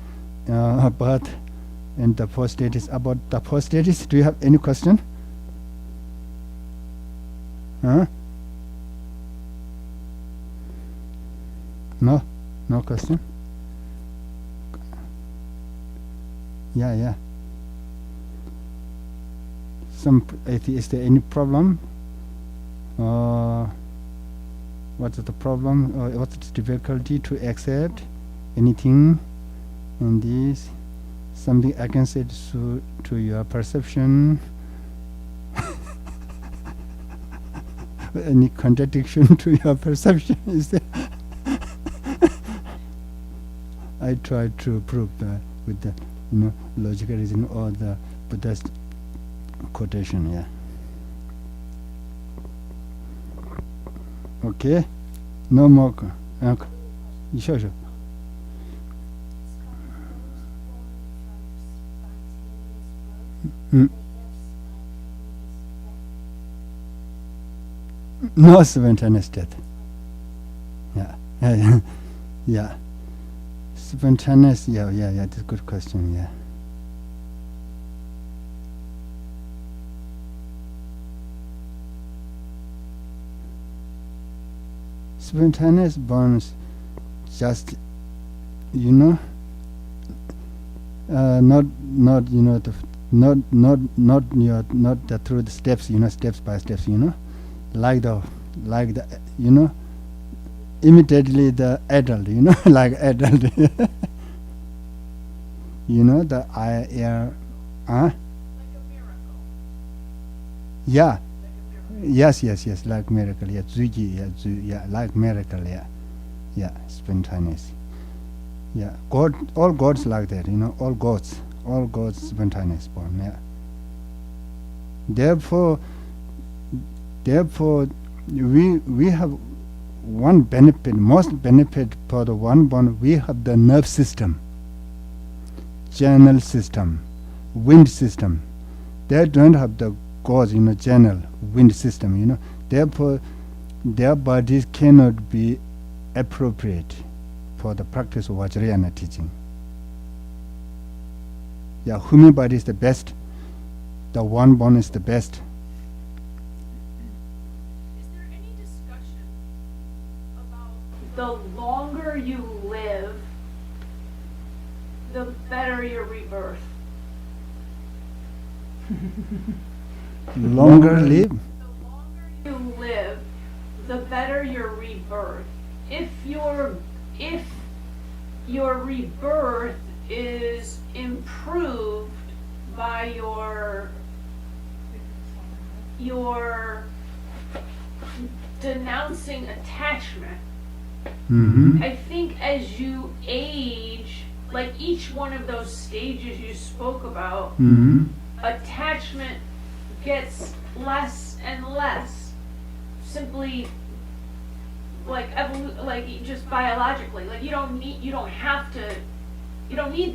birth and the first status. About the first status, do you have any question? Huh? No? No question? Yeah. Is there any problem? What's the problem? What's the difficulty to accept anything in this? Something I can say to your perception? Any contradiction to your perception? Is there? I try to prove with the logical reason or the Buddhist quotation. Yeah. Okay. No more. Okay. Sure. No spontaneous death. Yeah. Yeah. Spontaneous. Yeah. That's a good question. Yeah. Spontaneous burns, just not through the steps, steps by steps, like the immediately the adult, like adult, the air, Like a miracle. yeah. Yes, like miracle, yeah, yeah, like miracle, yeah, spontaneous, yeah. God, all gods like that, all gods spontaneous born, yeah. Therefore, we have one benefit, most benefit for the one born. We have the nerve system, channel system, wind system. They don't have the gods, channel, wind system, Therefore, their bodies cannot be appropriate for the practice of Vajrayana teaching. Yeah, human body is the best. The one born is the best. Is there any discussion about the longer you live, the better your rebirth? Longer live? The longer you live, the better your rebirth. If your rebirth is improved by your denouncing attachment, I think as you age, like each one of those stages you spoke about, attachment gets less and less, simply like just biologically. Like you don't need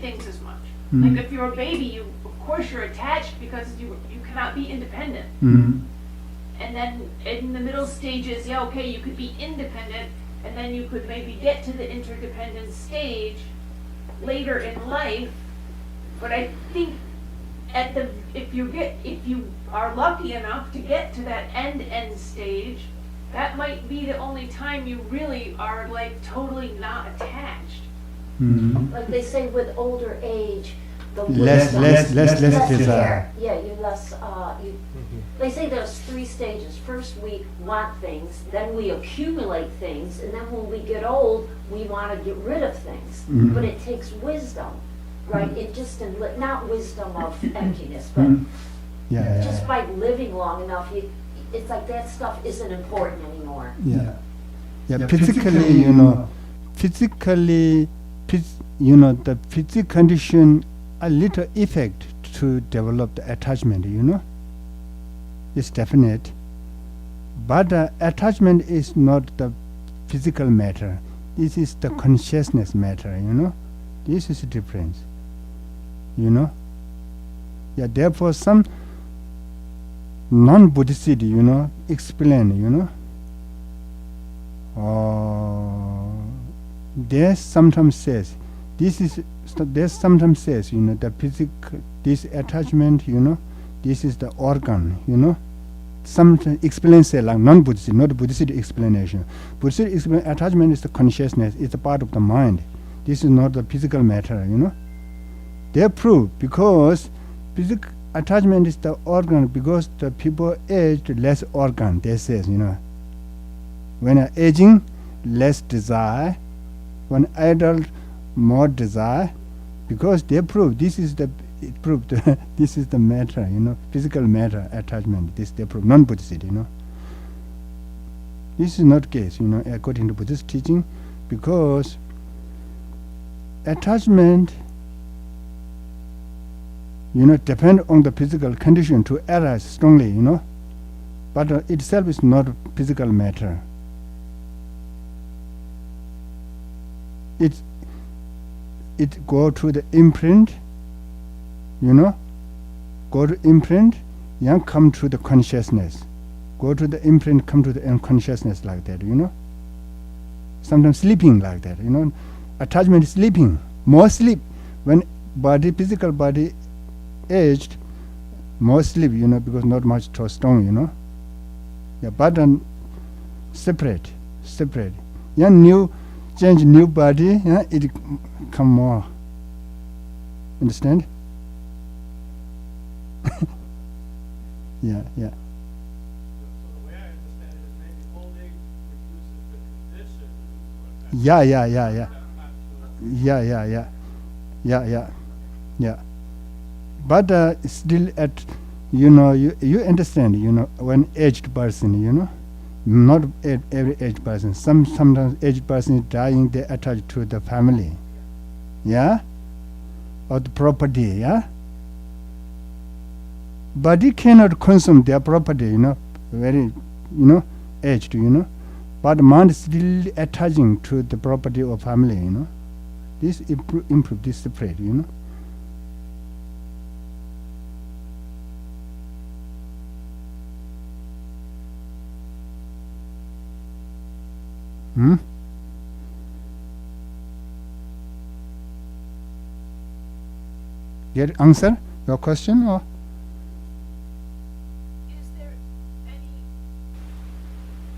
things as much. Like if you're a baby, you of course you're attached because you cannot be independent. And then in the middle stages, yeah, okay, you could be independent, and then you could maybe get to the interdependent stage later in life. But I think if you are lucky enough to get to that end stage, that might be the only time you really are like totally not attached. Like they say with older age, the Less desire. Yeah, you less, they say there's 3 stages. First we want things, then we accumulate things, and then when we get old, we want to get rid of things. But it takes wisdom, right? It just, not wisdom of emptiness, but just by living long enough, it's like that stuff isn't important anymore. Physically, the physical condition a little effect to develop the attachment, it's definite. But attachment is not the physical matter. This is the consciousness matter, This is the difference, therefore some non-Buddhist, explain, they sometimes says, the physical, this attachment, this is the organ, Some explains say like non-Buddhist, not Buddhist explanation. Buddhist attachment is the consciousness, it's a part of the mind. This is not the physical matter, They prove because physical attachment is the organ, because the people aged less organ, they says, When aging, less desire. When adult, more desire. Because they prove this is the this is the matter, physical matter attachment. This they prove non-Buddhist, This is not case, according to Buddhist teaching, because attachment, depend on the physical condition to arise strongly, but itself is not physical matter. It go to the imprint, go to imprint, come to the consciousness. Go to the imprint, come to the unconsciousness like that, Sometimes sleeping like that, Attachment is sleeping, more sleep. When physical body aged, more sleep, because not much too strong, but then separate. Change new body, it come more. Understand? So the way I understand it is maybe old age reduces the condition. But still at, you understand, when aged person, not every aged person. Sometimes aged person is dying, they attach to the family, or the property, Body cannot consume their property, very, aged, but mind is still attaching to the property of family, This improve this separate, Get answer your question or? Is there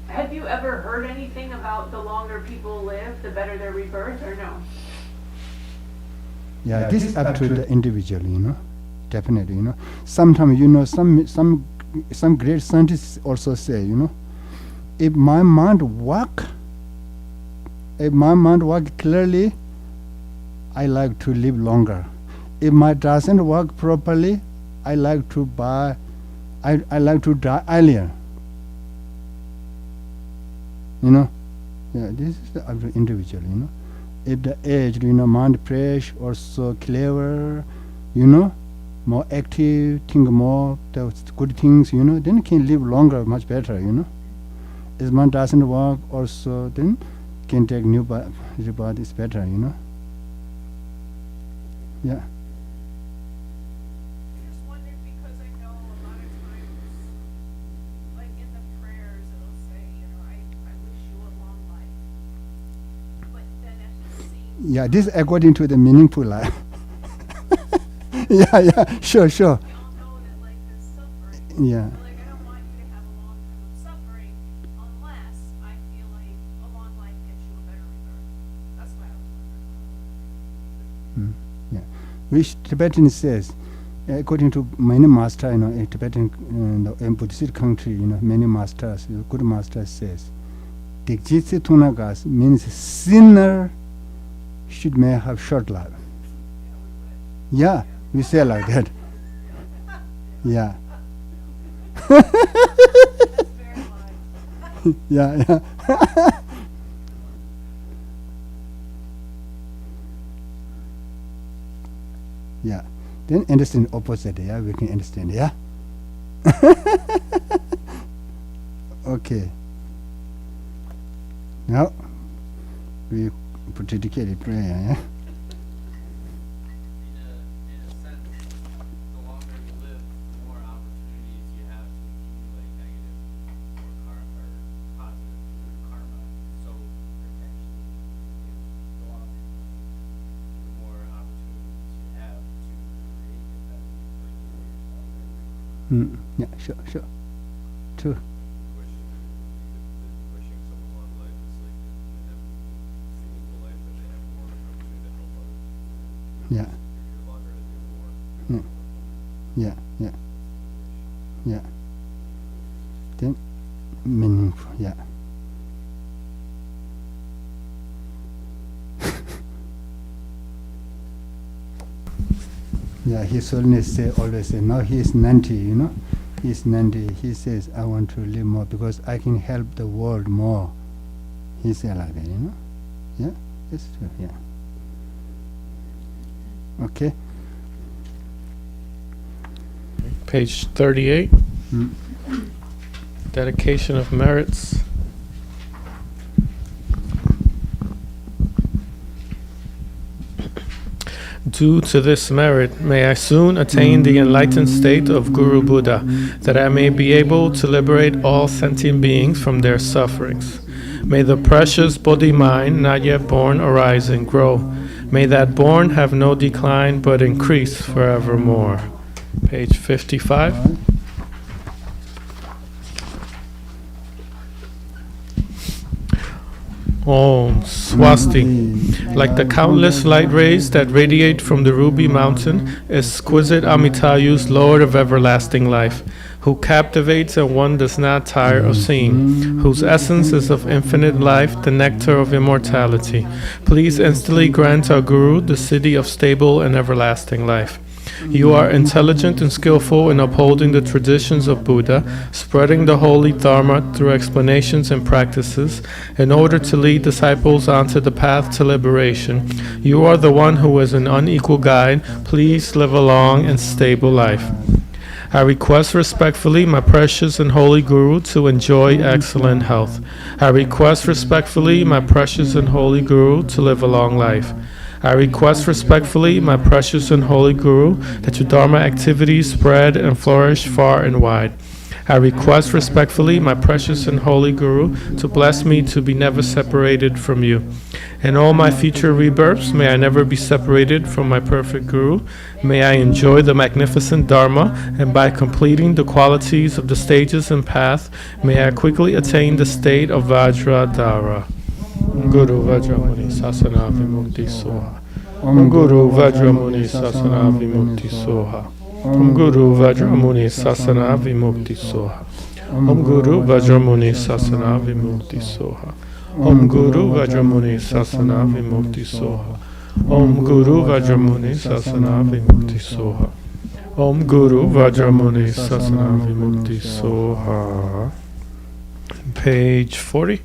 have you ever heard anything about the longer people live, the better their rebirth, or no? This is up to the individual, definitely, Sometimes, some great scientists also say, if my mind work clearly, I like to live longer. If my doesn't work properly, I like to die earlier. This is the individual, If the age, mind fresh, also clever, more active, think more those good things, then can live longer, much better, If mind doesn't work, also then can take new rebirth is better, Yeah, this is according to the meaningful life. Yeah, sure. We all know that life is suffering. Yeah. But, like, I don't want you to have a long time of suffering unless I feel like a long life gets you a better rebirth. That's why I was wondering. Yeah. Which Tibetan says, according to many masters, in Tibetan in Buddhist country, many masters, good masters says, Geshe Tunagas means sinner should may have short life. Yeah, we say like that. Yeah. Yeah. Yeah. Then understand opposite, yeah, we can understand, yeah? Okay. Now, we dedicate prayer, yeah? In a sense, the longer you live, the more opportunities you have to accumulate negative or positive karma. So potentially, if you go out, the more opportunities you have to create a better version of yourself. Yeah, sure. True. Wishing someone long life is like they have meaningful life and they have more opportunity to help others. Yeah. You're longer than you're born. Yeah. Then meaningful, yeah. Yeah, His Holiness always say, now he is 90, He's 90. He says, I want to live more because I can help the world more. He said like that, Yeah, that's true, yeah. Okay. Page 38. Dedication of merits. Due to this merit, may I soon attain the enlightened state of Guru Buddha, that I may be able to liberate all sentient beings from their sufferings. May the precious Bodhi mind not yet born arise and grow. May that born have no decline but increase forevermore. Page 55. Om Swasti. Like the countless light rays that radiate from the ruby mountain, exquisite Amitayu's Lord of everlasting life, who captivates and one does not tire of seeing, whose essence is of infinite life, the nectar of immortality. Please instantly grant our Guru the city of stable and everlasting life. You are intelligent and skillful in upholding the traditions of Buddha, spreading the holy Dharma through explanations and practices in order to lead disciples onto the path to liberation. You are the one who is an unequal guide. Please live a long and stable life. I request respectfully my precious and holy Guru to enjoy excellent health. I request respectfully my precious and holy Guru to live a long life. I request respectfully my precious and holy Guru that your Dharma activities spread and flourish far and wide. I request respectfully my precious and holy Guru to bless me to be never separated from you. In all my future rebirths, may I never be separated from my perfect Guru. May I enjoy the magnificent Dharma, and by completing the qualities of the stages and path, may I quickly attain the state of Vajradhara. Guru Vajramuni Sasana Vimukti Soha. Om Guru Vajramuni Sasana Vimukti Soha. Om Guru Vajramuni Sasana Vimukti Soha. Om Guru Vajramuni Sasana Vimukti Soha. Om Guru Vajramuni Sasana Vimukti Soha. Om Guru Vajramuni Sasana Vimukti Soha. Om Guru Vajramuni Sasana Vimukti Soha. Page 40.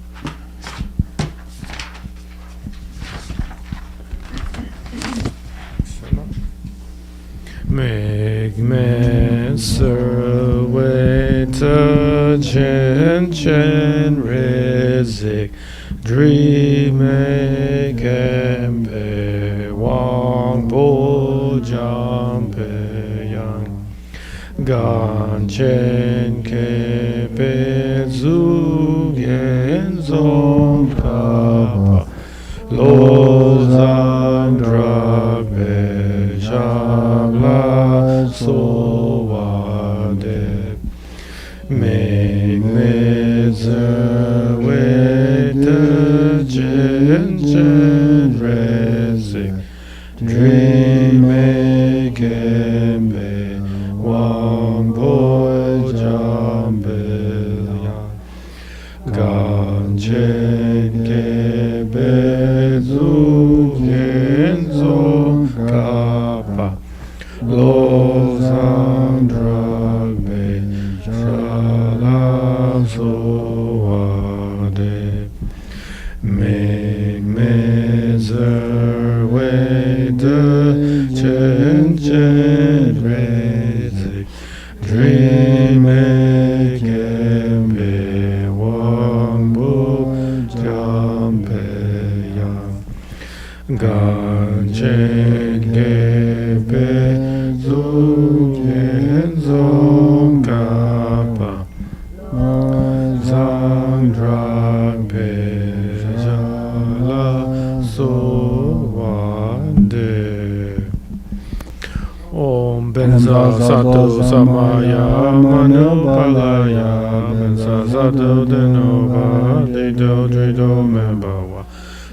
Megme Serweta Chen Chen Rizik Dreame Kempe Wang Bo Jampe Yang Gan Chen Kepe Zu Gen Zong Kapa Lo Za chen chen rezi Dream kembe wangpo jambe ganchen kebe zu genzo kapa lo san dragbe shala soade make measure way the chen chen rezi dream kembe wangbo jambe yang ganchen kebe zu genzo kapa sang dragbe Om Benza Sato Samaya Manupalaya Benza Sato Denova Dido Drido Membawa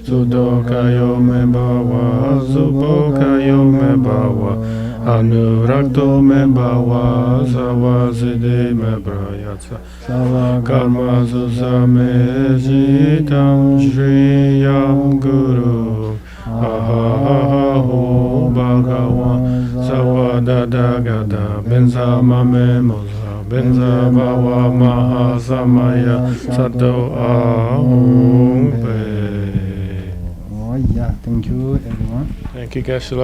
Sudo Kayo Membawa Supo Kayo Membawa Anurakto Membawa Sawa Siddhi Mebrayatsa Sawa Karma Susame Jitam Shriyam Guru Ahahaho Bhagawan Sawadadagada Benza Mame Mosa Benza Bhava Mahasamaya Sato Ahumpe. Oh yeah, thank you everyone. Thank you, Geshe.